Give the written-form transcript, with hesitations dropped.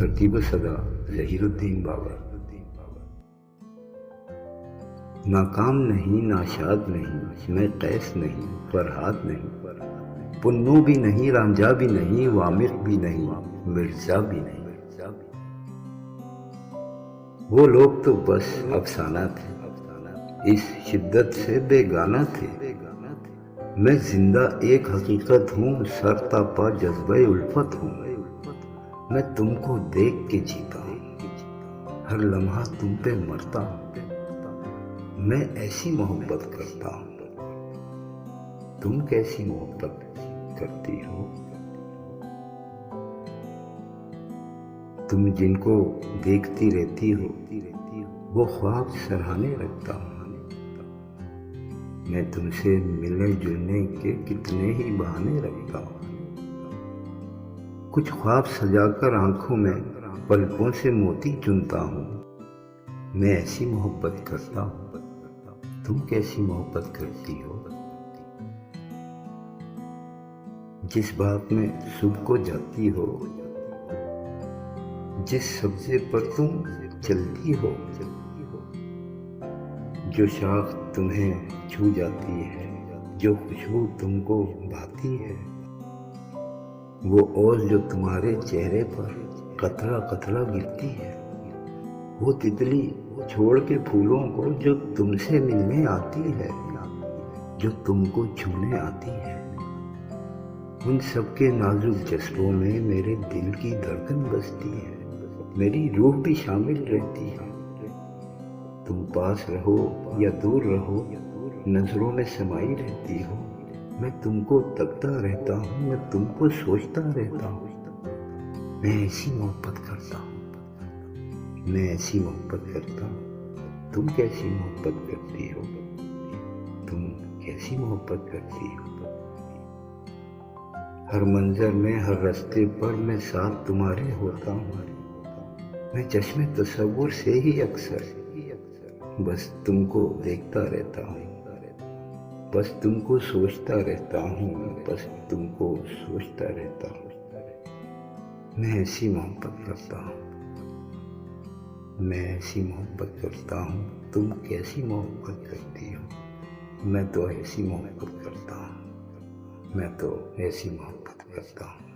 ترتیب صدا ظہیر الدین بابر۔ ناکام نہیں، ناشاد نہیں، میں قیس نہیں، فرہاد نہیں، پنو بھی نہیں، رانجھا بھی نہیں، وامق بھی نہیں، مرزا بھی نہیں۔ وہ لوگ تو بس افسانہ تھے، اس شدت سے بیگانہ تھے۔ میں زندہ ایک حقیقت ہوں، سر تا پا جذبہ الفت ہوں۔ میں تم کو دیکھ کے جیتا ہوں، ہر لمحہ تم پہ مرتا ہوں۔ میں ایسی محبت کرتا ہوں، تم کیسی محبت کرتی ہو؟ تم جن کو دیکھتی رہتی ہو وہ خواب سراہنے رکھتا ہوں۔ میں تم سے ملنے جلنے کے کتنے ہی بہانے رکھتا ہوں۔ کچھ خواب سجا کر آنکھوں میں پلکوں سے موتی چنتا ہوں۔ میں ایسی محبت کرتا ہوں، تم کیسی محبت کرتی ہو؟ جس بات میں صبح کو جاتی ہو، جس سبزے پر تم چلتی ہو، جو شاخ تمہیں چھو جاتی ہے، جو خوشبو تم کو بھاتی ہے، وہ اوس جو تمہارے چہرے پر قطرہ قطرہ گرتی ہے، وہ تتلی چھوڑ کے پھولوں کو جو تم سے ملنے آتی ہے، جو تم کو چھونے آتی ہے، ان سب کے نازک جذبوں میں میرے دل کی دھڑکن بستی ہے، میری روح بھی شامل رہتی ہے۔ تم پاس رہو یا دور رہو، نظروں میں سمائی رہتی ہو۔ میں تم کو تکتا رہتا ہوں، میں تم کو سوچتا رہتا ہوں۔ میں ایسی محبت کرتا ہوں، میں ایسی محبت کرتا ہوں، تم کیسی محبت کرتی ہو؟ تم کیسی محبت کرتی ہو؟ ہر منظر میں، ہر راستے پر میں ساتھ تمہارے ہوتا ہوں۔ میں چشم تصور سے ہی اکثر بس تم کو دیکھتا رہتا ہوں، بس تم کو سوچتا رہتا ہوں، بس تم کو سوچتا رہتا ہوں۔ میں ایسی محبت کرتا ہوں، میں ایسی محبت کرتا ہوں، تم کیسی محبت کرتی ہو؟ میں تو ایسی محبت کرتا ہوں، میں تو ایسی محبت کرتا ہوں۔